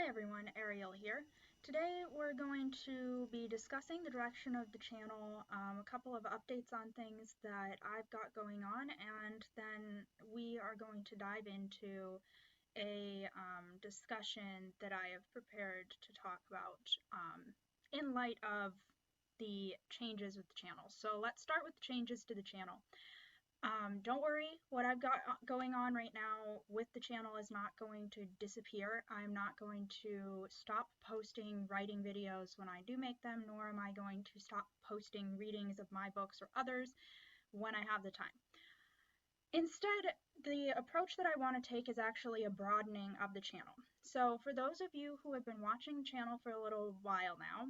Hi everyone, Ariel here. Today we're going to be discussing the direction of the channel, a couple of updates on things that I've got going on, and then we are going to dive into a discussion that I have prepared to talk about in light of the changes with the channel. So let's start with the changes to the channel. Don't worry, what I've got going on right now with the channel is not going to disappear. I'm not going to stop posting writing videos when I do make them, nor am I going to stop posting readings of my books or others when I have the time. Instead, the approach that I want to take is actually a broadening of the channel. So for those of you who have been watching the channel for a little while now,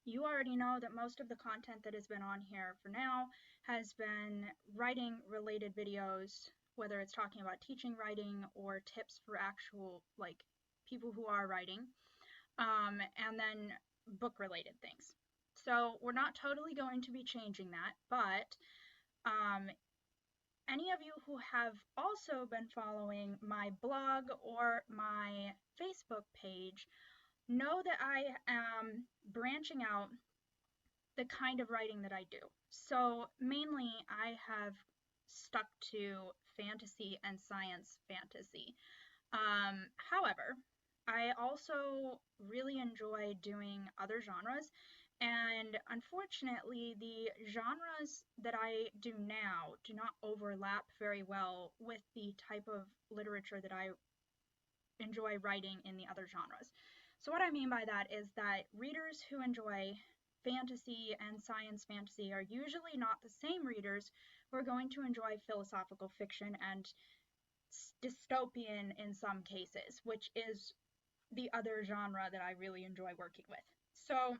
you already know that most of the content that has been on here for now has been writing related videos, whether it's talking about teaching writing or tips for actual people who are writing, and then book related things. So we're not totally going to be changing that, but any of you who have also been following my blog or my Facebook page know that I am branching out the kind of writing that I do. So mainly I have stuck to fantasy and science fantasy. However, I also really enjoy doing other genres, and unfortunately the genres that I do now do not overlap very well with the type of literature that I enjoy writing in the other genres. So what I mean by that is that readers who enjoy fantasy and science fantasy are usually not the same readers who are going to enjoy philosophical fiction and dystopian in some cases, which is the other genre that I really enjoy working with. So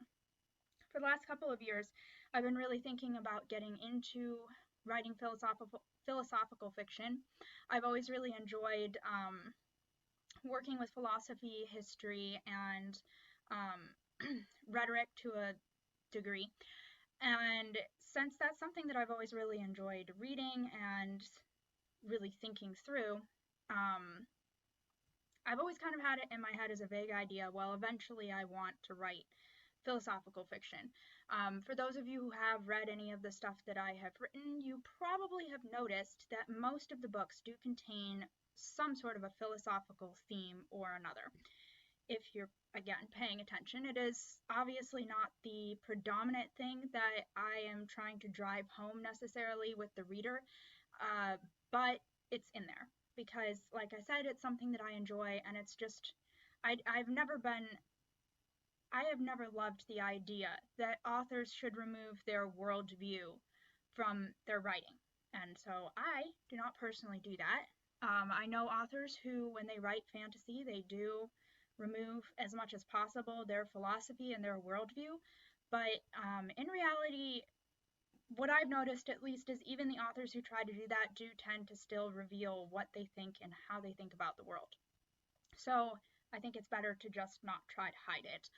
for the last couple of years, I've been really thinking about getting into writing philosophical fiction. I've always really enjoyed working with philosophy, history, and rhetoric to a degree. And since that's something that I've always really enjoyed reading and really thinking through, I've always kind of had it in my head as a vague idea, well, eventually I want to write philosophical fiction. For those of you who have read any of the stuff that I have written, you probably have noticed that most of the books do contain some sort of a philosophical theme or another. If you're, again, paying attention, it is obviously not the predominant thing that I am trying to drive home necessarily with the reader, but it's in there because, like I said, it's something that I enjoy, and it's just, I've never been I have never loved the idea that authors should remove their worldview from their writing. And so I do not personally do that. I know authors who, when they write fantasy, they do remove as much as possible their philosophy and their worldview. But in reality, what I've noticed at least is even the authors who try to do that do tend to still reveal what they think and how they think about the world. So I think it's better to just not try to hide it.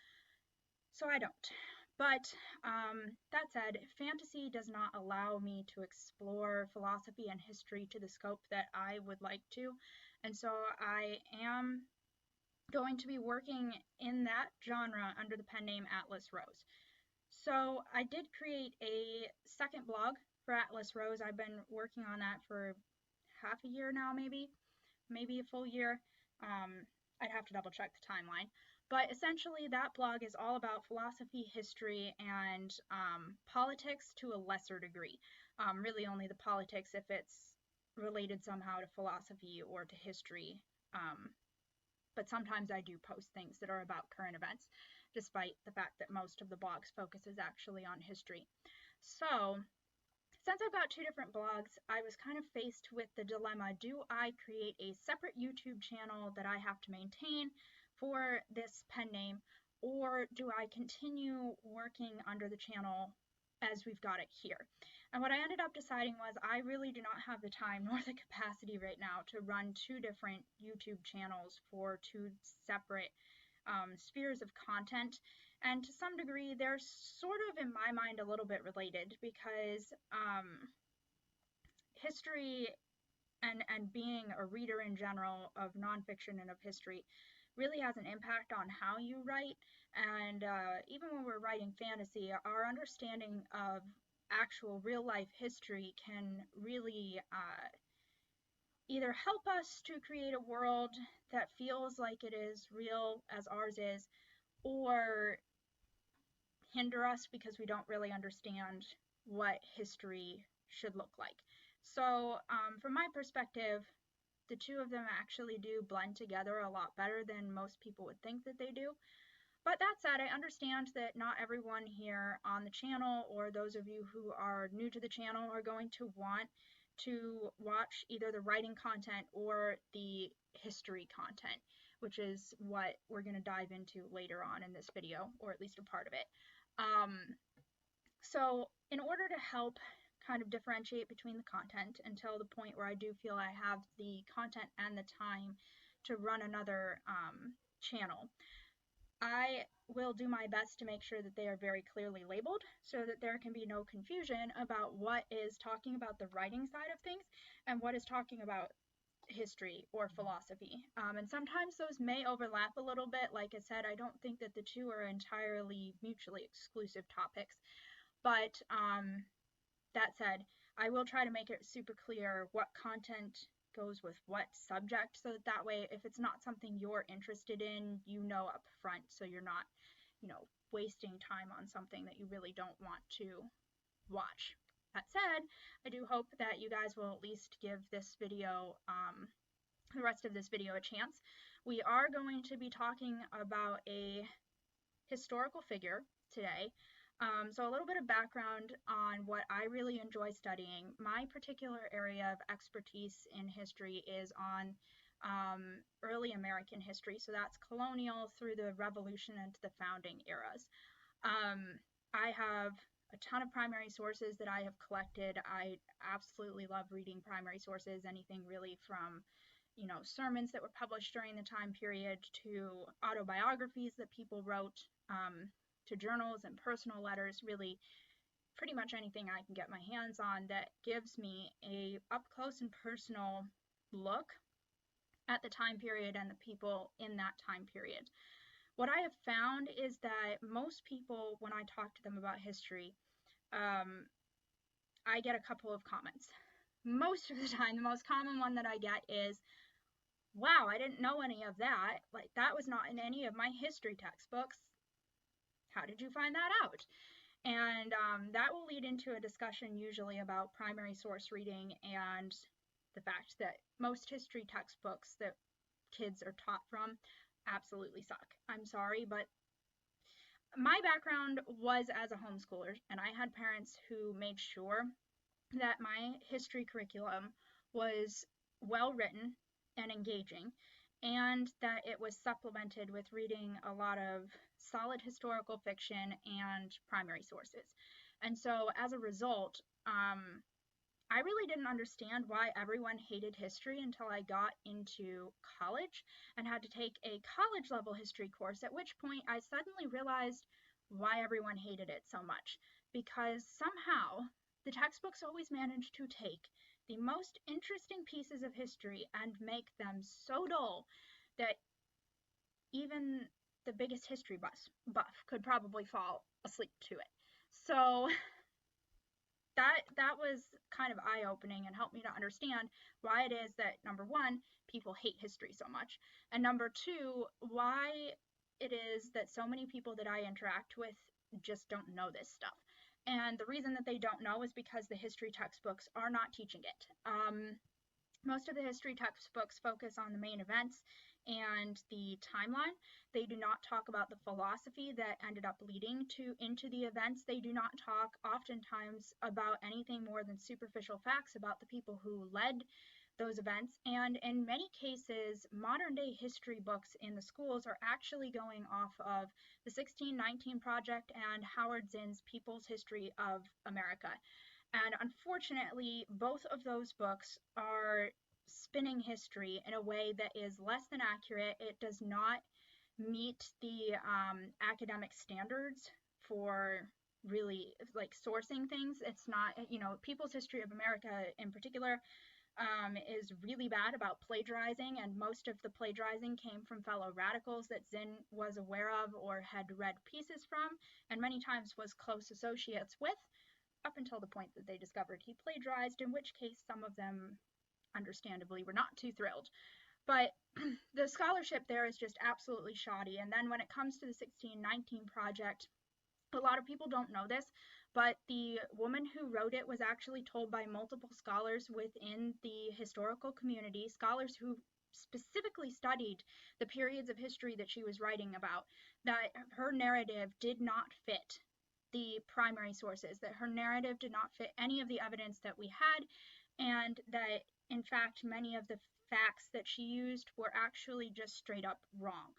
So I don't. But that said, fantasy does not allow me to explore philosophy and history to the scope that I would like to. And so I am going to be working in that genre under the pen name Atlas Rose. So I did create a second blog for Atlas Rose. I've been working on that for half a year now, maybe a full year. I'd have to double check the timeline. But essentially, that blog is all about philosophy, history, and politics to a lesser degree. Really only the politics if it's related somehow to philosophy or to history. But sometimes I do post things that are about current events, despite the fact that most of the blog's focus is actually on history. So since I've got two different blogs, I was kind of faced with the dilemma, do I create a separate YouTube channel that I have to maintain for this pen name, or do I continue working under the channel as we've got it here? And what I ended up deciding was I really do not have the time nor the capacity right now to run two different YouTube channels for two separate spheres of content. And to some degree, they're sort of, in my mind, a little bit related because history and being a reader in general of nonfiction and of history really has an impact on how you write. And even when we're writing fantasy, our understanding of actual real life history can really either help us to create a world that feels like it is real as ours is, or hinder us because we don't really understand what history should look like. So, from my perspective, the two of them actually do blend together a lot better than most people would think that they do. But that said, I understand that not everyone here on the channel, or those of you who are new to the channel, are going to want to watch either the writing content or the history content, which is what we're going to dive into later on in this video, or at least a part of it. So in order to help kind of differentiate between the content until the point where I do feel I have the content and the time to run another channel, I will do my best to make sure that they are very clearly labeled so that there can be no confusion about what is talking about the writing side of things and what is talking about history or philosophy. And sometimes those may overlap a little bit. Like I said, I don't think that the two are entirely mutually exclusive topics. But that said, I will try to make it super clear what content goes with what subject, so that way if it's not something you're interested in, you know up front, so you're not, wasting time on something that you really don't want to watch. That said, I do hope that you guys will at least give this video, the rest of this video, a chance. We are going to be talking about a historical figure today. So a little bit of background on what I really enjoy studying. My particular area of expertise in history is on early American history. So that's colonial through the Revolution and the founding eras. I have a ton of primary sources that I have collected. I absolutely love reading primary sources, anything really from sermons that were published during the time period to autobiographies that people wrote, to journals and personal letters, really pretty much anything I can get my hands on that gives me a up close and personal look at the time period and the people in that time period. What I have found is that most people, when I talk to them about history, I get a couple of comments. Most of the time, the most common one that I get is, wow, I didn't know any of that. Like, that was not in any of my history textbooks. How did you find that out? And that will lead into a discussion usually about primary source reading and the fact that most history textbooks that kids are taught from absolutely suck. I'm sorry, but my background was as a homeschooler, and I had parents who made sure that my history curriculum was well written and engaging, and that it was supplemented with reading a lot of solid historical fiction and primary sources. And so as a result, I really didn't understand why everyone hated history until I got into college and had to take a college level history course, at which point I suddenly realized why everyone hated it so much. Because somehow the textbooks always managed to take the most interesting pieces of history and make them so dull that even the biggest history buff could probably fall asleep to it. So that was kind of eye-opening and helped me to understand why it is that, number one, people hate history so much, and number two, why it is that so many people that I interact with just don't know this stuff. And the reason that they don't know is because the history textbooks are not teaching it. Most of the history textbooks focus on the main events and the timeline. They do not talk about the philosophy that ended up leading into the events. They do not talk oftentimes about anything more than superficial facts about the people who led those events. And in many cases, modern day history books in the schools are actually going off of the 1619 Project and Howard Zinn's People's History of America. And unfortunately, both of those books are spinning history in a way that is less than accurate. It does not meet the academic standards for really like sourcing things. It's not, People's History of America in particular, is really bad about plagiarizing, and most of the plagiarizing came from fellow radicals that Zinn was aware of or had read pieces from, and many times was close associates with, up until the point that they discovered he plagiarized, in which case some of them, understandably, were not too thrilled. But the scholarship there is just absolutely shoddy. And then when it comes to the 1619 project, a lot of people don't know this, but the woman who wrote it was actually told by multiple scholars within the historical community, scholars who specifically studied the periods of history that she was writing about, that her narrative did not fit the primary sources, that her narrative did not fit any of the evidence that we had, and that, in fact, many of the facts that she used were actually just straight up wrong.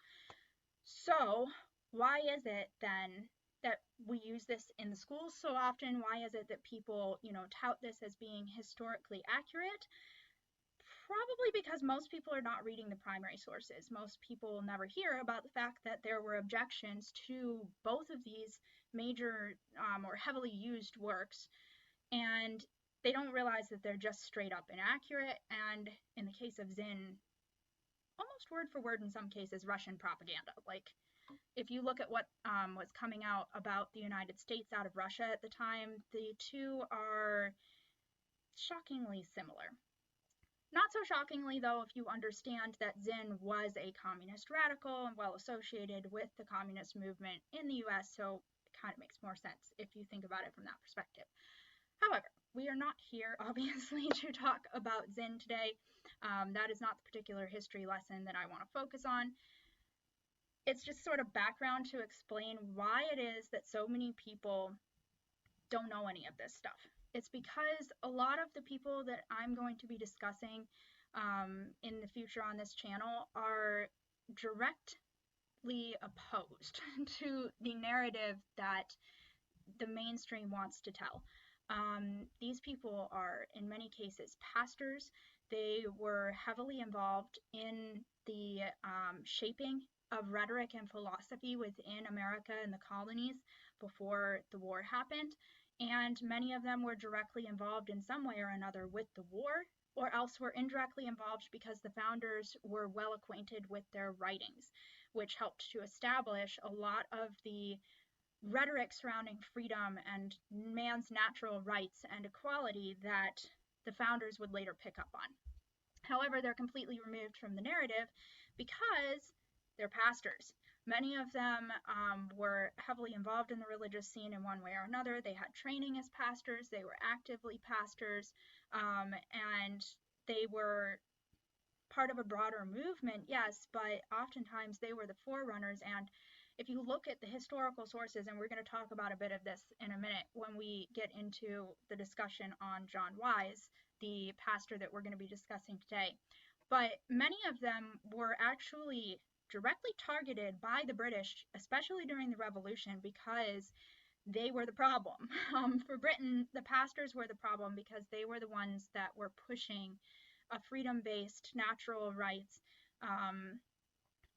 So, why is it then that we use this in the schools so often? Why is it that people, tout this as being historically accurate? Probably because most people are not reading the primary sources. Most people never hear about the fact that there were objections to both of these major or heavily used works, and they don't realize that they're just straight up inaccurate, and in the case of Zinn, almost word for word in some cases, Russian propaganda. Like, if you look at what was coming out about the United States out of Russia at the time, the two are shockingly similar. Not so shockingly, though, if you understand that Zinn was a communist radical and well associated with the communist movement in the US, so it kind of makes more sense if you think about it from that perspective. However, we are not here, obviously, to talk about Zinn today. That is not the particular history lesson that I want to focus on. It's just sort of background to explain why it is that so many people don't know any of this stuff. It's because a lot of the people that I'm going to be discussing in the future on this channel are directly opposed to the narrative that the mainstream wants to tell. These people are, in many cases, pastors. They were heavily involved in the shaping of rhetoric and philosophy within America and the colonies before the war happened, and many of them were directly involved in some way or another with the war, or else were indirectly involved because the founders were well acquainted with their writings, which helped to establish a lot of the rhetoric surrounding freedom and man's natural rights and equality that the founders would later pick up on. However, they're completely removed from the narrative because they're pastors. Many of them were heavily involved in the religious scene in one way or another. They had training as pastors. They were actively pastors, and they were part of a broader movement, yes, but oftentimes they were the forerunners. And if you look at the historical sources, and we're going to talk about a bit of this in a minute when we get into the discussion on John Wise, the pastor that we're going to be discussing today, but many of them were actually directly targeted by the British, especially during the Revolution, because they were the problem. For Britain, the pastors were the problem because they were the ones that were pushing a freedom-based, natural rights,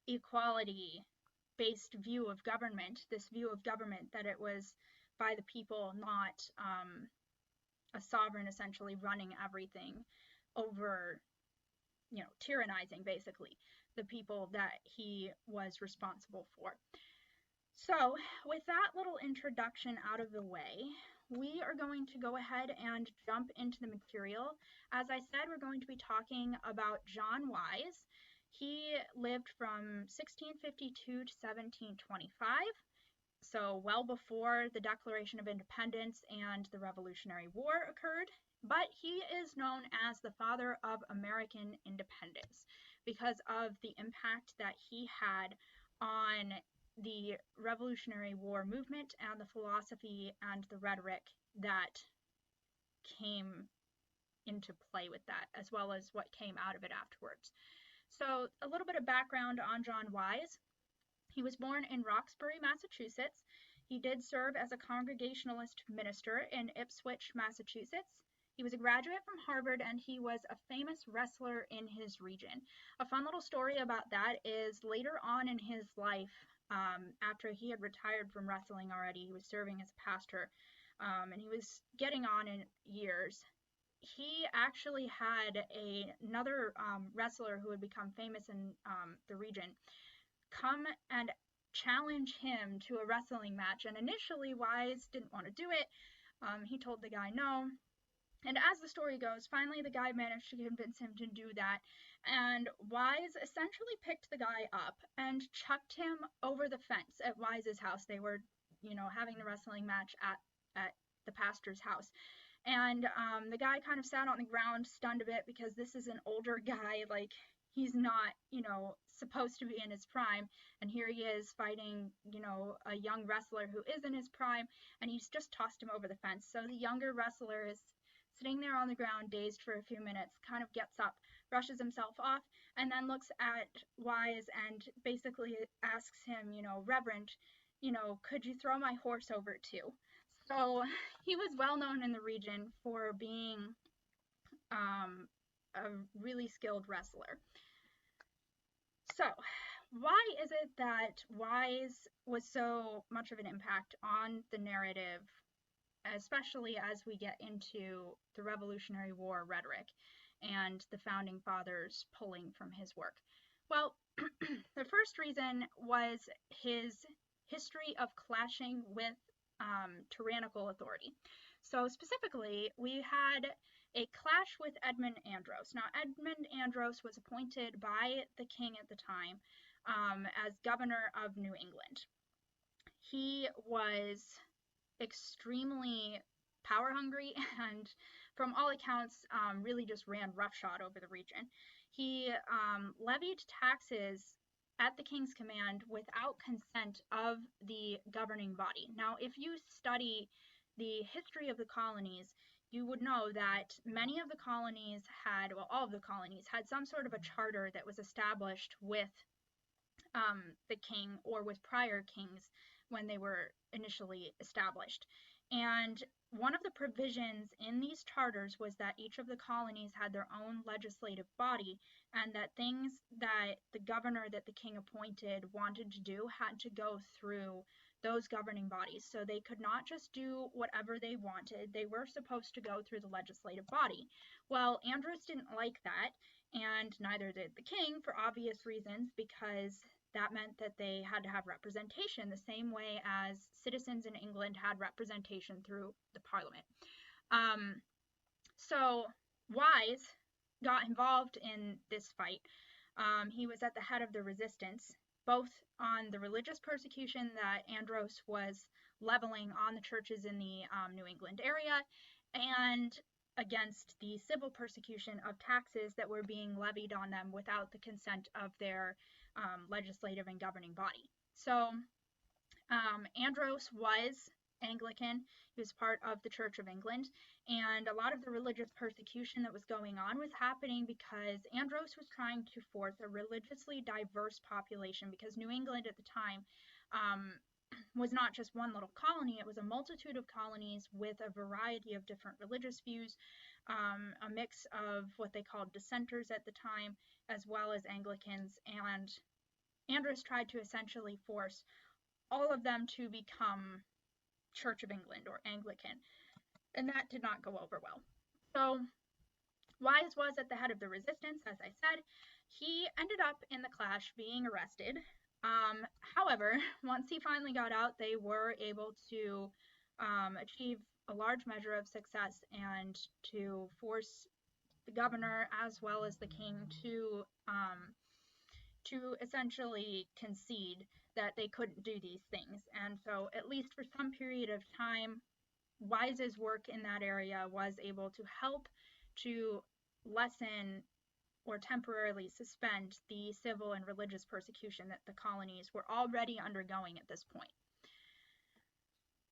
equality-based view of government, this view of government that it was by the people, not a sovereign essentially running everything over, tyrannizing basically the people that he was responsible for. So with that little introduction out of the way, we are going to go ahead and jump into the material. As I said, we're going to be talking about John Wise. He lived from 1652 to 1725, so well before the Declaration of Independence and the Revolutionary War occurred, but he is known as the father of American independence because of the impact that he had on the Revolutionary War movement and the philosophy and the rhetoric that came into play with that, as well as what came out of it afterwards. So a little bit of background on John Wise. He was born in Roxbury, Massachusetts. He did serve as a Congregationalist minister in Ipswich, Massachusetts. He was a graduate from Harvard, and he was a famous wrestler in his region. A fun little story about that is later on in his life, after he had retired from wrestling already, he was serving as a pastor, and he was getting on in years. he actually had another wrestler who had become famous in the region come and challenge him to a wrestling match. And initially, Wise didn't want to do it. He told the guy no. And as the story goes, finally the guy managed to convince him to do that. And Wise essentially picked the guy up and chucked him over the fence at Wise's house. They were, having the wrestling match at the pastor's house. And the guy kind of sat on the ground, stunned a bit, because this is an older guy. Like, he's not, supposed to be in his prime. And here he is fighting, a young wrestler who is in his prime. And he's just tossed him over the fence. So the younger wrestler is sitting there on the ground, dazed for a few minutes, kind of gets up, brushes himself off, and then looks at Wise and basically asks him, Reverend, could you throw my horse over too? So he was well known in the region for being a really skilled wrestler. So why is it that Wise was so much of an impact on the narrative, especially as we get into the Revolutionary War rhetoric and the founding fathers pulling from his work? Well, the first reason was his history of clashing with tyrannical authority. So specifically, we had a clash with Edmund Andros. Now, Edmund Andros was appointed by the king at the time as governor of New England. He was extremely power hungry and, from all accounts, really just ran roughshod over the region. He levied taxes at the king's command without consent of the governing body. Now, if you study the history of the colonies, you would know that many of the colonies had, well, all of the colonies had some sort of a charter that was established with the king or with prior kings when they were initially established. And one of the provisions in these charters was that each of the colonies had their own legislative body, and that things that the governor that the king appointed wanted to do had to go through those governing bodies. So they could not just do whatever they wanted. They were supposed to go through the legislative body. Well, Andros didn't like that, and neither did the king, for obvious reasons, because that meant that they had to have representation the same way as citizens in England had representation through the parliament. So Wise got involved in this fight. He was at the head of the resistance, both on the religious persecution that Andros was leveling on the churches in the New England area, and against the civil persecution of taxes that were being levied on them without the consent of their legislative and governing body. So Andros was Anglican. He was part of the Church of England, and a lot of the religious persecution that was going on was happening because Andros was trying to force a religiously diverse population, because New England at the time was not just one little colony. It was a multitude of colonies with a variety of different religious views, a mix of what they called dissenters at the time, as well as Anglicans, and Andros tried to essentially force all of them to become Church of England or Anglican, and that did not go over well. So Wise was at the head of the resistance, as I said. He ended up in the clash being arrested. However, once he finally got out, they were able to achieve a large measure of success and to force the governor as well as the king to essentially concede that they couldn't do these things. And so, at least for some period of time, Wise's work in that area was able to help to lessen or temporarily suspend the civil and religious persecution that the colonies were already undergoing at this point.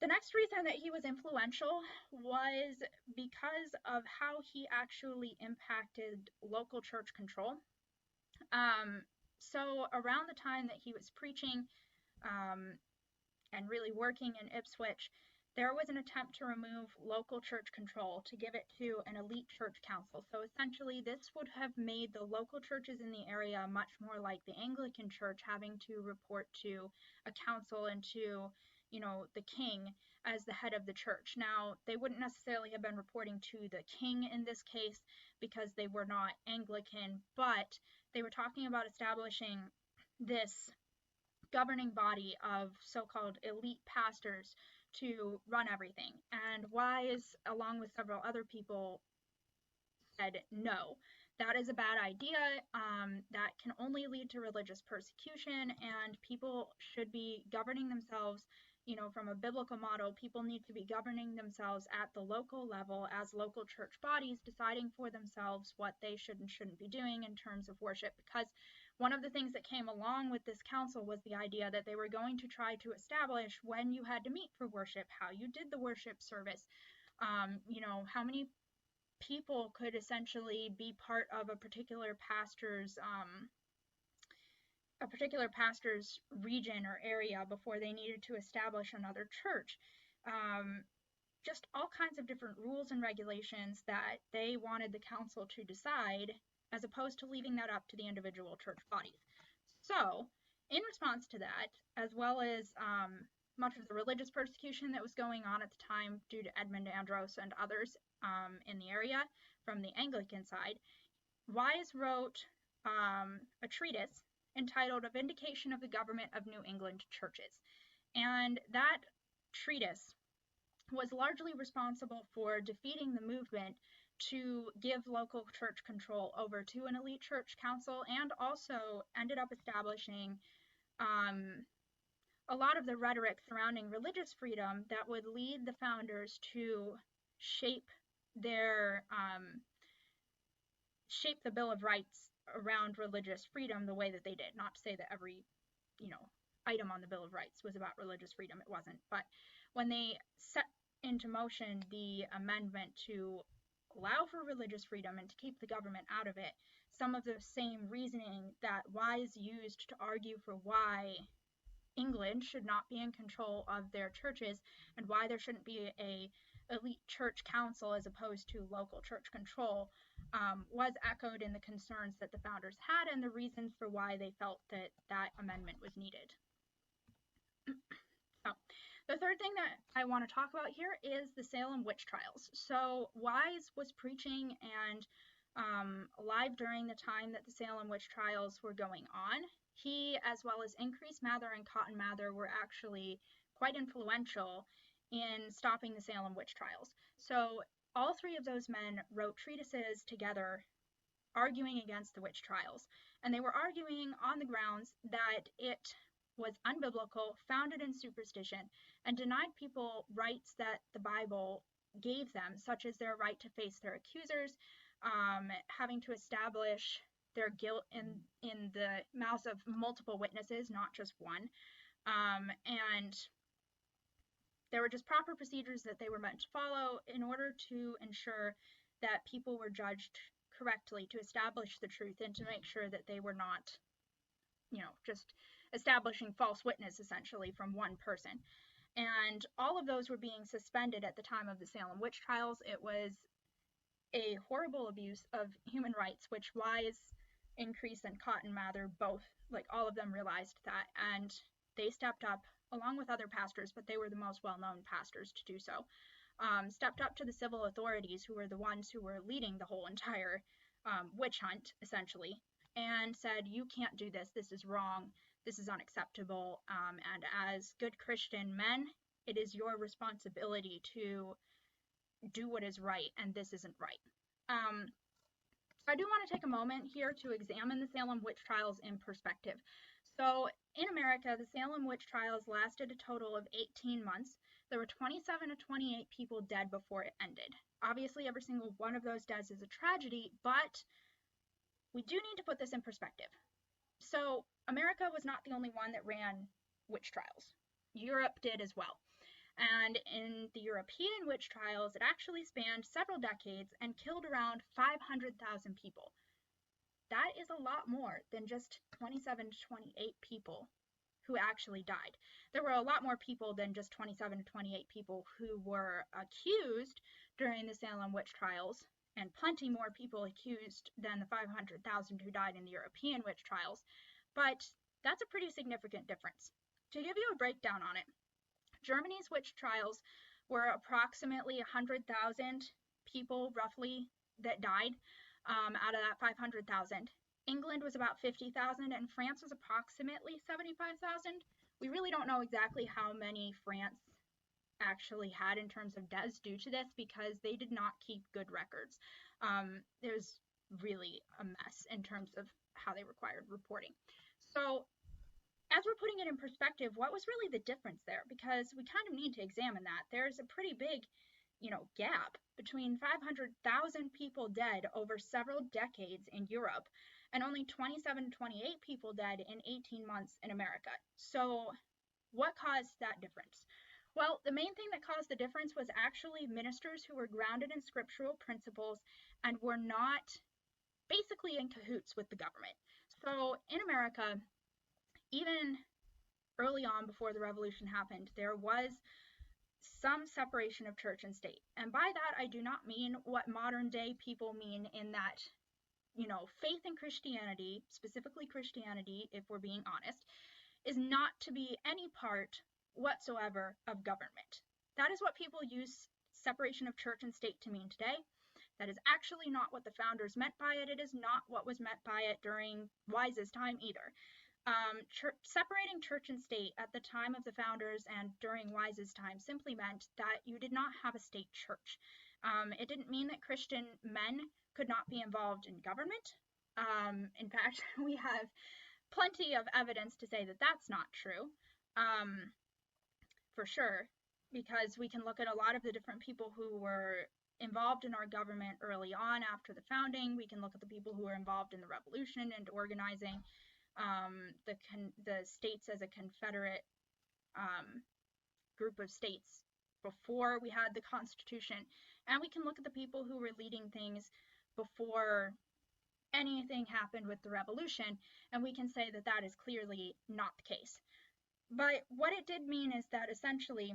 The next reason that he was influential was because of how he actually impacted local church control. So around the time that he was preaching and really working in Ipswich, there was an attempt to remove local church control to give it to an elite church council. So essentially, this would have made the local churches in the area much more like the Anglican Church, having to report to a council and to, the king as the head of the church. Now, they wouldn't necessarily have been reporting to the king in this case because they were not Anglican, but they were talking about establishing this governing body of so-called elite pastors to run everything. And Wise, along with several other people, said no. That is a bad idea. That can only lead to religious persecution, and people should be governing themselves, from a biblical model. People need to be governing themselves at the local level as local church bodies, deciding for themselves what they should and shouldn't be doing in terms of worship. Because one of the things that came along with this council was the idea that they were going to try to establish when you had to meet for worship, how you did the worship service, how many people could essentially be part of a particular pastor's region or area before they needed to establish another church. Just all kinds of different rules and regulations that they wanted the council to decide, as opposed to leaving that up to the individual church bodies. So, in response to that, as well as much of the religious persecution that was going on at the time due to Edmund Andros and others in the area from the Anglican side, Wise wrote a treatise entitled A Vindication of the Government of New England Churches. And that treatise was largely responsible for defeating the movement to give local church control over to an elite church council, and also ended up establishing a lot of the rhetoric surrounding religious freedom that would lead the founders to shape the Bill of Rights around religious freedom the way that they did. Not to say that every, item on the Bill of Rights was about religious freedom. It wasn't. But when they set into motion the amendment to allow for religious freedom and to keep the government out of it, some of the same reasoning that Wise used to argue for why England should not be in control of their churches and why there shouldn't be a elite church council as opposed to local church control, was echoed in the concerns that the founders had and the reasons for why they felt that that amendment was needed. So, the third thing that I want to talk about here is the Salem witch trials. So, Wise was preaching and alive during the time that the Salem witch trials were going on. He, as well as Increase Mather and Cotton Mather, were actually quite influential in stopping the Salem witch trials. So all three of those men wrote treatises together arguing against the witch trials. And they were arguing on the grounds that it was unbiblical, founded in superstition, and denied people rights that the Bible gave them, such as their right to face their accusers, having to establish their guilt in the mouths of multiple witnesses, not just one. And there were just proper procedures that they were meant to follow in order to ensure that people were judged correctly, to establish the truth and to make sure that they were not, just establishing false witness essentially from one person. And all of those were being suspended at the time of the Salem witch trials. It was a horrible abuse of human rights, which Wise, Increase, and Cotton Mather both, all of them realized that, and they stepped up along with other pastors, but they were the most well-known pastors to do so, stepped up to the civil authorities, who were the ones who were leading the whole entire witch hunt, essentially, and said, you can't do this, this is wrong, this is unacceptable, and as good Christian men, it is your responsibility to do what is right, and this isn't right. I do want to take a moment here to examine the Salem witch trials in perspective. So in America, the Salem witch trials lasted a total of 18 months. There were 27 to 28 people dead before it ended. Obviously, every single one of those deaths is a tragedy, but we do need to put this in perspective. So America was not the only one that ran witch trials. Europe did as well. And in the European witch trials, it actually spanned several decades and killed around 500,000 people. That is a lot more than just 27 to 28 people who actually died. There were a lot more people than just 27 to 28 people who were accused during the Salem witch trials, and plenty more people accused than the 500,000 who died in the European witch trials. But that's a pretty significant difference. To give you a breakdown on it, Germany's witch trials were approximately 100,000 people, roughly, that died out of that 500,000. England was about 50,000, and France was approximately 75,000. We really don't know exactly how many France actually had in terms of deaths due to this because they did not keep good records. It was really a mess in terms of how they required reporting. So as we're putting it in perspective, what was really the difference there? Because we kind of need to examine that. There's a pretty big, gap between 500,000 people dead over several decades in Europe and only 27, 28 people dead in 18 months in America. So what caused that difference? Well, the main thing that caused the difference was actually ministers who were grounded in scriptural principles and were not basically in cahoots with the government. So in America, even early on before the revolution happened, there was some separation of church and state. And by that, I do not mean what modern day people mean in that, faith in Christianity, specifically Christianity, if we're being honest, is not to be any part whatsoever of government. That is what people use separation of church and state to mean today. That is actually not what the founders meant by it. It is not what was meant by it during Wise's time either. Separating church and state at the time of the founders and during Wise's time simply meant that you did not have a state church. It didn't mean that Christian men could not be involved in government. In fact, we have plenty of evidence to say that that's not true, for sure, because we can look at a lot of the different people who were involved in our government early on after the founding. We can look at the people who were involved in the revolution and organizing the states as a confederate group of states before we had the Constitution. And we can look at the people who were leading things before anything happened with the revolution, and we can say that that is clearly not the case. But what it did mean is that essentially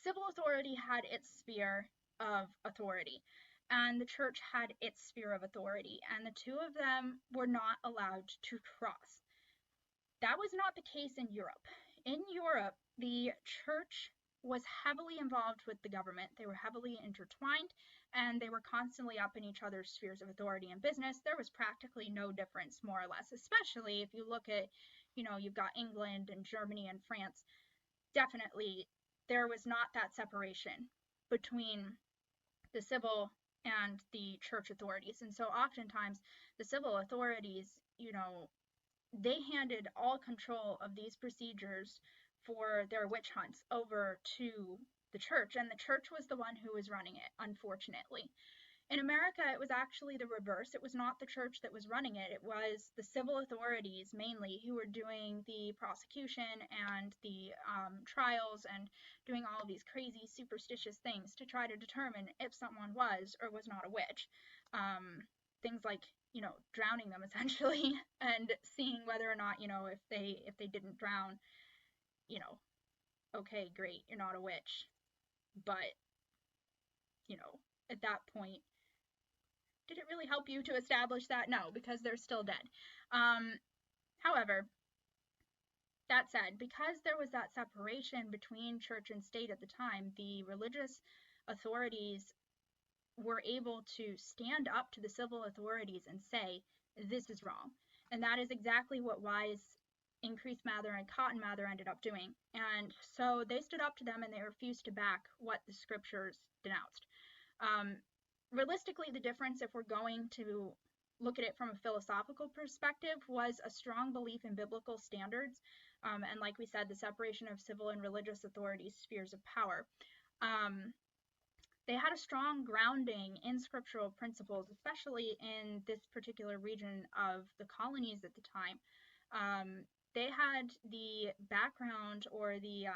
civil authority had its sphere of authority, and the church had its sphere of authority, and the two of them were not allowed to cross. That was not the case in Europe. In Europe, the church was heavily involved with the government. They were heavily intertwined, and they were constantly up in each other's spheres of authority and business. There was practically no difference, more or less, especially if you look at, you've got England and Germany and France. Definitely, there was not that separation between the civil and the church authorities. And so oftentimes the civil authorities, they handed all control of these procedures for their witch hunts over to the church, and the church was the one who was running it, unfortunately. In America, it was actually the reverse. It was not the church that was running it. It was the civil authorities mainly who were doing the prosecution and the trials and doing all of these crazy superstitious things to try to determine if someone was or was not a witch. Things like, drowning them essentially and seeing whether or not, if they didn't drown, okay, great, you're not a witch. But, at that point, did it really help you to establish that? No, because they're still dead. However, that said, because there was that separation between church and state at the time, the religious authorities were able to stand up to the civil authorities and say, this is wrong. And that is exactly what Wise, Increase Mather, and Cotton Mather ended up doing. And so they stood up to them and they refused to back what the scriptures denounced. Realistically, the difference, if we're going to look at it from a philosophical perspective, was a strong belief in biblical standards. And like we said, the separation of civil and religious authorities' spheres of power. They had a strong grounding in scriptural principles, especially in this particular region of the colonies at the time. They had the background or the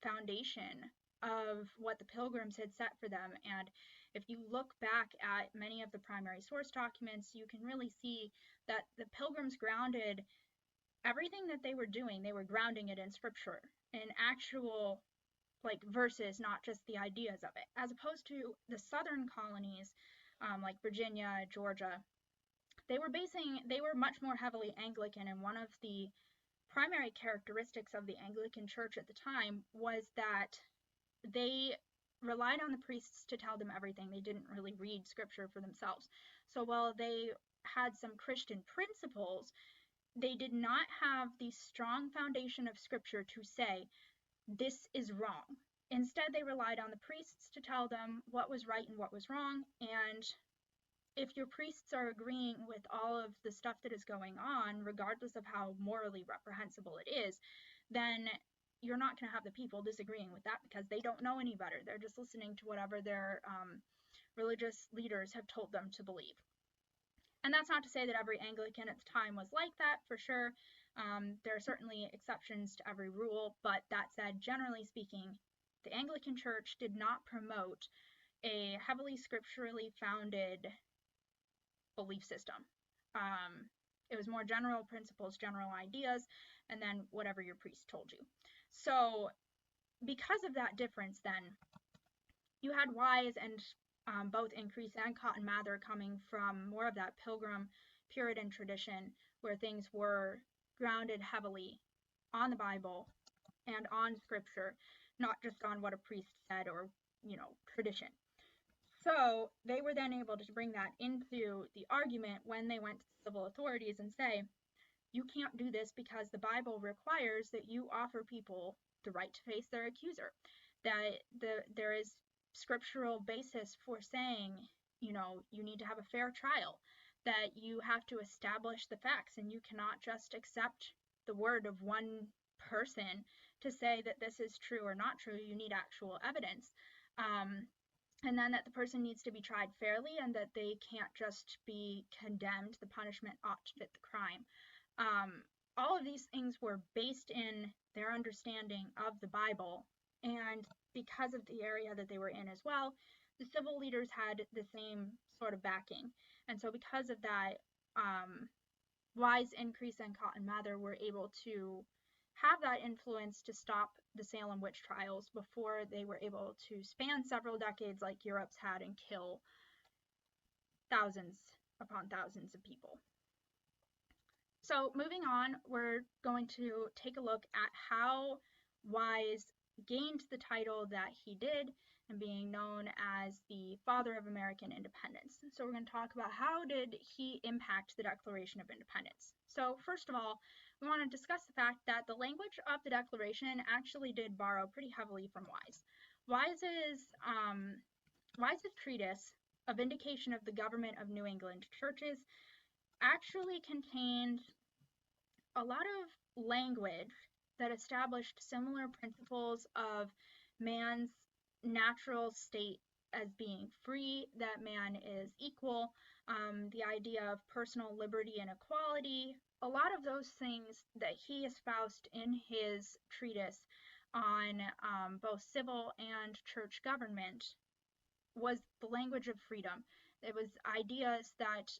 foundation of what the Pilgrims had set for them. And if you look back at many of the primary source documents, you can really see that the Pilgrims grounded everything that they were doing. They were grounding it in scripture, in actual verses, not just the ideas of it, as opposed to the southern colonies like Virginia, Georgia. They were much more heavily Anglican, and one of the primary characteristics of the Anglican Church at the time was that they relied on the priests to tell them everything. They didn't really read scripture for themselves. So while they had some Christian principles, they did not have the strong foundation of scripture to say, this is wrong. Instead, they relied on the priests to tell them what was right and what was wrong. And if your priests are agreeing with all of the stuff that is going on, regardless of how morally reprehensible it is, then you're not going to have the people disagreeing with that because they don't know any better. They're just listening to whatever their religious leaders have told them to believe. And that's not to say that every Anglican at the time was like that, for sure. There are certainly exceptions to every rule, but that said, generally speaking, the Anglican Church did not promote a heavily scripturally founded belief system. It was more general principles, general ideas, and then whatever your priest told you. So because of that difference, then, you had Wise and both Increase and Cotton Mather coming from more of that Pilgrim Puritan tradition where things were grounded heavily on the Bible and on scripture, not just on what a priest said or, tradition. So they were then able to bring that into the argument when they went to civil authorities and say, you can't do this because the Bible requires that you offer people the right to face their accuser, that there is scriptural basis for saying, you need to have a fair trial, that you have to establish the facts, and you cannot just accept the word of one person to say that this is true or not true. You need actual evidence. And then that the person needs to be tried fairly and that they can't just be condemned. The punishment ought to fit the crime. All of these things were based in their understanding of the Bible, and because of the area that they were in as well, the civil leaders had the same sort of backing. And so because of that, Wise, Increase, and Cotton Mather were able to have that influence to stop the Salem witch trials before they were able to span several decades like Europe's had and kill thousands upon thousands of people. So moving on, we're going to take a look at how Wise gained the title that he did and being known as the father of American independence. So we're going to talk about how did he impact the Declaration of Independence. So first of all, we want to discuss the fact that the language of the Declaration actually did borrow pretty heavily from Wise. Wise's treatise, A Vindication of the Government of New England Churches, actually contained a lot of language that established similar principles of man's natural state as being free, that man is equal, the idea of personal liberty and equality, a lot of those things that he espoused in his treatise on both civil and church government was the language of freedom. It was ideas that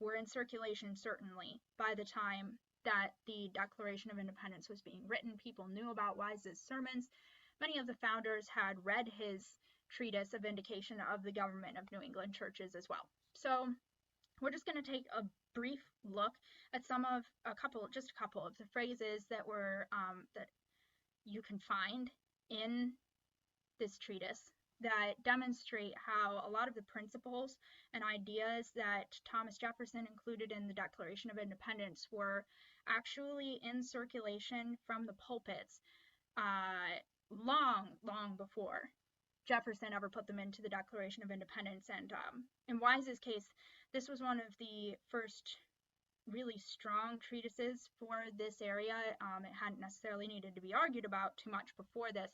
were in circulation, certainly, by the time that the Declaration of Independence was being written. People knew about Wise's sermons. Many of the founders had read his treatise, A Vindication of the Government of New England Churches, as well. So we're just going to take a brief look at just a couple of the phrases that were that you can find in this treatise that demonstrate how a lot of the principles and ideas that Thomas Jefferson included in the Declaration of Independence were actually in circulation from the pulpits long before Jefferson ever put them into the Declaration of Independence. And in Wise's case, this was one of the first really strong treatises for this area. It hadn't necessarily needed to be argued about too much before this,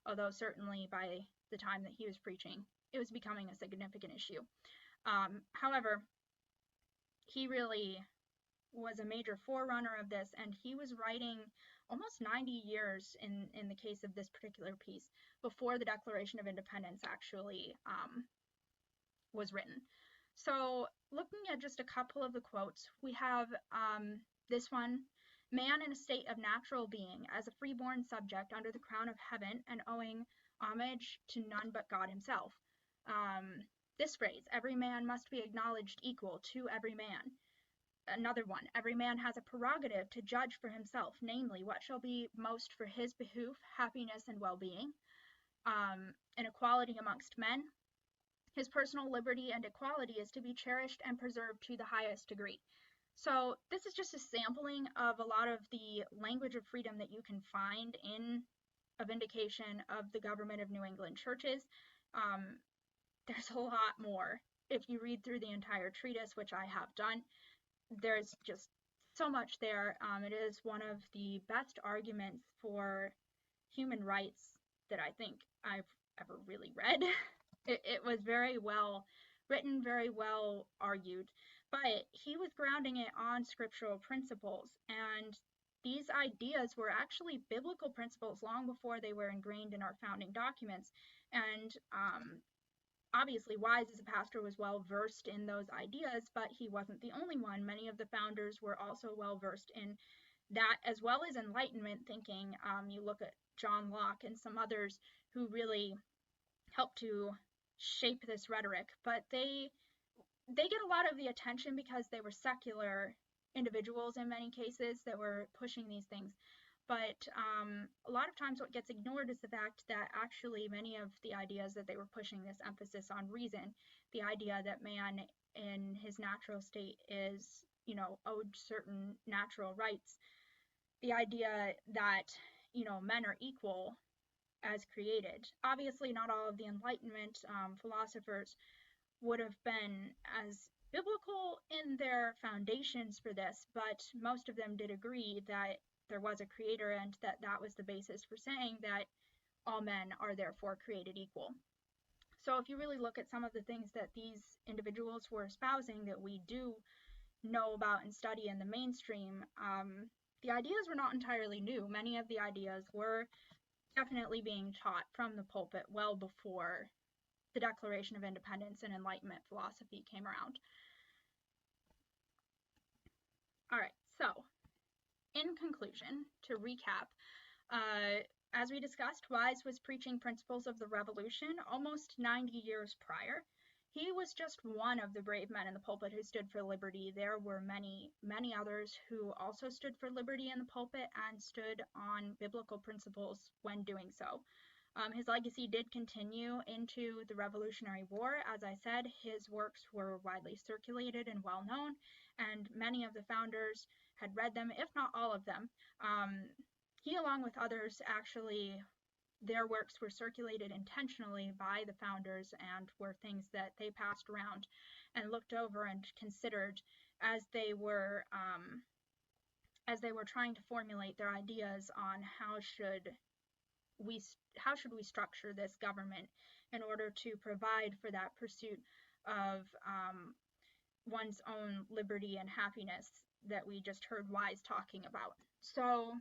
although certainly by the time that he was preaching, it was becoming a significant issue. However, he really was a major forerunner of this, and he was writing almost 90 years in the case of this particular piece before the Declaration of Independence actually was written. So looking at just a couple of the quotes, we have this one: man in a state of natural being, as a freeborn subject under the crown of heaven, and owing homage to none but God himself. This phrase, every man must be acknowledged equal to every man. Another one, every man has a prerogative to judge for himself, namely, what shall be most for his behoof, happiness, and well-being. An equality amongst men. His personal liberty and equality is to be cherished and preserved to the highest degree. So this is just a sampling of a lot of the language of freedom that you can find in a vindication of the government of New England churches. There's a lot more. If you read through the entire treatise, which I have done, there's just so much there. It is one of the best arguments for human rights that I think I've ever really read. It was very well written, very well argued, but he was grounding it on scriptural principles, and these ideas were actually biblical principles long before they were ingrained in our founding documents. And obviously, Wise as a pastor was well versed in those ideas, but he wasn't the only one. Many of the founders were also well versed in that, as well as Enlightenment thinking. You look at John Locke and some others who really helped to shape this rhetoric, but they get a lot of the attention because they were secular individuals in many cases that were pushing these things. But a lot of times what gets ignored is the fact that actually many of the ideas that they were pushing, this emphasis on reason, the idea that man in his natural state is, owed certain natural rights, the idea that, men are equal as created. Obviously, not all of the Enlightenment philosophers would have been as biblical in their foundations for this, but most of them did agree that there was a creator and that was the basis for saying that all men are therefore created equal. So if you really look at some of the things that these individuals were espousing that we do know about and study in the mainstream, the ideas were not entirely new. Many of the ideas were definitely being taught from the pulpit well before the Declaration of Independence and Enlightenment philosophy came around. All right, so in conclusion, to recap, as we discussed, Wise was preaching principles of the Revolution almost 90 years prior. He was just one of the brave men in the pulpit who stood for liberty. There were many, many others who also stood for liberty in the pulpit and stood on biblical principles when doing so. His legacy did continue into the Revolutionary War. As I said, his works were widely circulated and well known, and many of the founders had read them, if not all of them. He, along with others, actually, their works were circulated intentionally by the founders and were things that they passed around and looked over and considered as they were trying to formulate their ideas on how should we structure this government in order to provide for that pursuit of one's own liberty and happiness that we just heard Wise talking about. So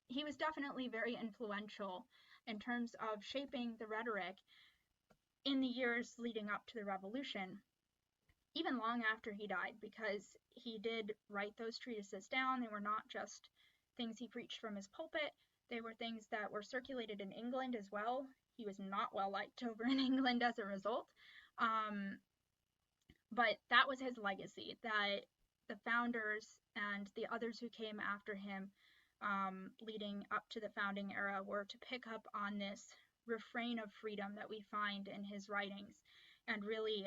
he was definitely very influential in terms of shaping the rhetoric in the years leading up to the revolution, even long after he died, because he did write those treatises down. They were not just things he preached from his pulpit. They were things that were circulated in England as well. He was not well liked over in England as a result. But that was his legacy, that the founders and the others who came after him leading up to the founding era were to pick up on this refrain of freedom that we find in his writings and really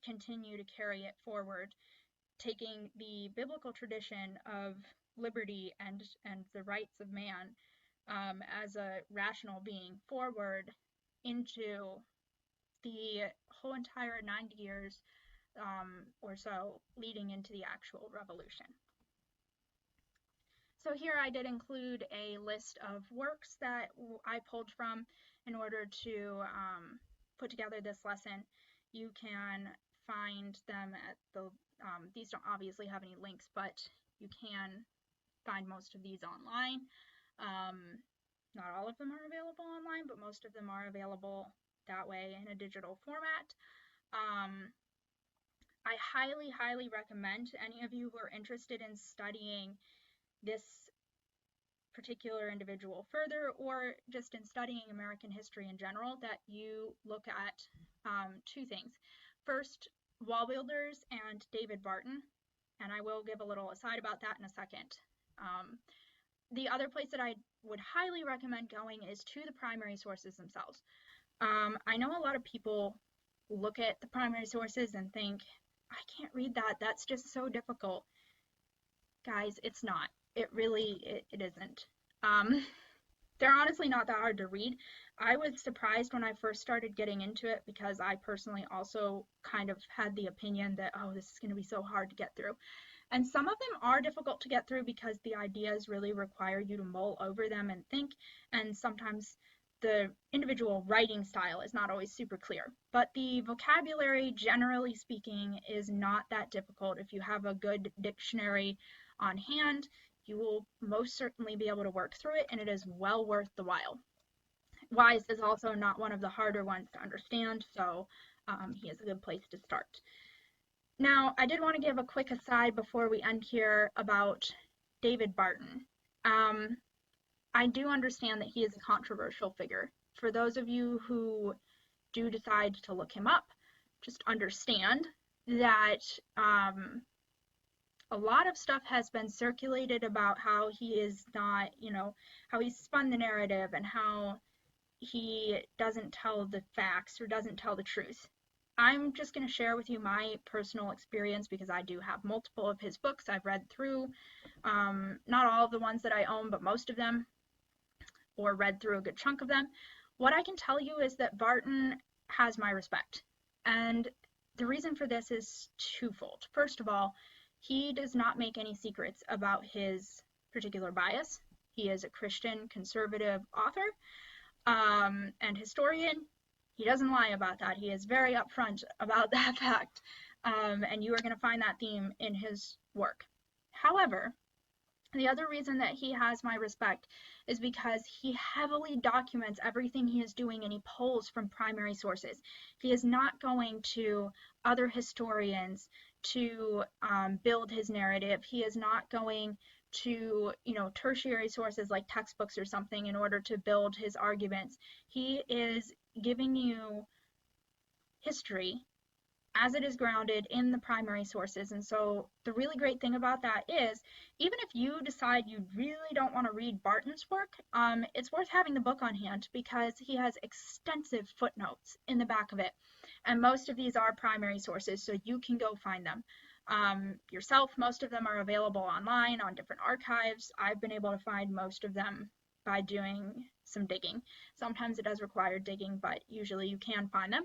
continue to carry it forward, taking the biblical tradition of liberty and the rights of man as a rational being forward into the whole entire 90 years or so leading into the actual revolution. So here I did include a list of works that I pulled from in order to put together this lesson. You can find them at the, these don't obviously have any links, but you can find most of these online. Not all of them are available online, but most of them are available that way in a digital format. I highly, highly recommend to any of you who are interested in studying this particular individual further, or just in studying American history in general, that you look at two things. First, WallBuilders and David Barton. and I will give a little aside about that in a second. The other place that I would highly recommend going is to the primary sources themselves. I know a lot of people look at the primary sources and think, I can't read that. That's just so difficult. Guys, it's not. It really, it isn't. They're honestly not that hard to read. I was surprised when I first started getting into it because I personally also kind of had the opinion that, oh, this is going to be so hard to get through. And some of them are difficult to get through because the ideas really require you to mull over them and think, and sometimes the individual writing style is not always super clear. But the vocabulary, generally speaking, is not that difficult. If you have a good dictionary on hand, you will most certainly be able to work through it, and it is well worth the while. Wise is also not one of the harder ones to understand, so he is a good place to start. Now, I did want to give a quick aside before we end here about David Barton. I do understand that he is a controversial figure. For those of you who do decide to look him up, just understand that a lot of stuff has been circulated about how he is not, how he's spun the narrative and how he doesn't tell the facts or doesn't tell the truth. I'm just going to share with you my personal experience because I do have multiple of his books I've read through. Not all of the ones that I own, but most of them, or read through a good chunk of them. What I can tell you is that Barton has my respect. And the reason for this is twofold. First of all, he does not make any secrets about his particular bias. He is a Christian conservative author and historian. He doesn't lie about that. He is very upfront about that fact. And you are going to find that theme in his work. However, the other reason that he has my respect is because he heavily documents everything he is doing and he pulls from primary sources. He is not going to other historians to build his narrative. He is not going to, tertiary sources like textbooks or something in order to build his arguments. He is giving you history as it is grounded in the primary sources. And so the really great thing about that is, even if you decide you really don't want to read Barton's work, it's worth having the book on hand because he has extensive footnotes in the back of it. And most of these are primary sources, so you can go find them yourself. Most of them are available online on different archives. I've been able to find most of them by doing some digging. Sometimes it does require digging, but usually you can find them.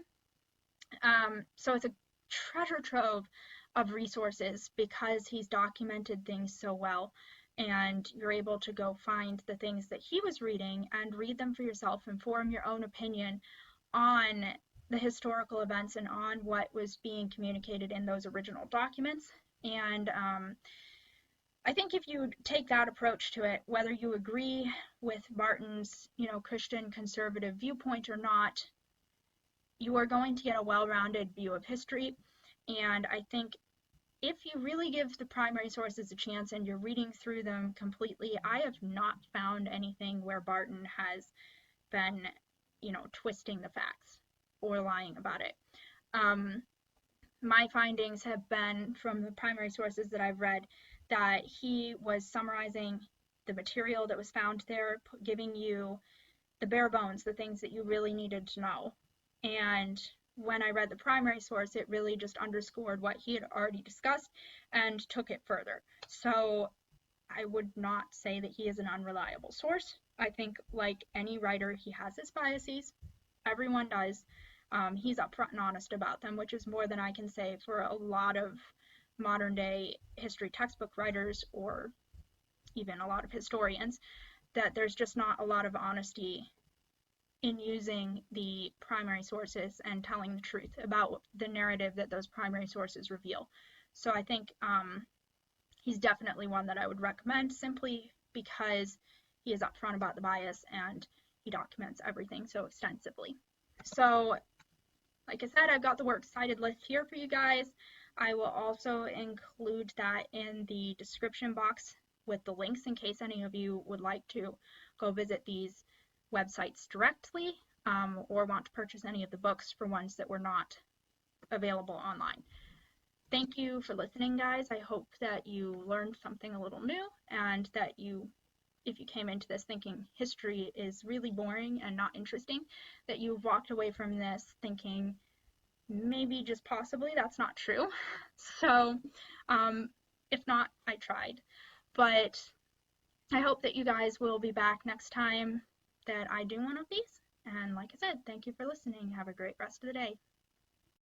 So it's a treasure trove of resources because he's documented things so well, and you're able to go find the things that he was reading and read them for yourself and form your own opinion on the historical events and on what was being communicated in those original documents. And I think if you take that approach to it, whether you agree with Barton's, Christian conservative viewpoint or not, you are going to get a well-rounded view of history. And I think if you really give the primary sources a chance and you're reading through them completely, I have not found anything where Barton has been, twisting the facts or lying about it. My findings have been from the primary sources that I've read that he was summarizing the material that was found there, giving you the bare bones, the things that you really needed to know. And when I read the primary source, it really just underscored what he had already discussed and took it further. So I would not say that he is an unreliable source. I think, like any writer, he has his biases. Everyone does. He's upfront and honest about them, which is more than I can say for a lot of modern day history textbook writers or even a lot of historians, that there's just not a lot of honesty in using the primary sources and telling the truth about the narrative that those primary sources reveal. So I think he's definitely one that I would recommend simply because he is upfront about the bias and he documents everything so extensively. So, like I said, I've got the works cited list here for you guys. I will also include that in the description box with the links in case any of you would like to go visit these websites directly or want to purchase any of the books for ones that were not available online. Thank you for listening, guys. I hope that you learned something a little new, and that if you came into this thinking history is really boring and not interesting, that you've walked away from this thinking maybe just possibly that's not true. So, if not, I tried. But I hope that you guys will be back next time that I do one of these. And like I said, thank you for listening. Have a great rest of the day.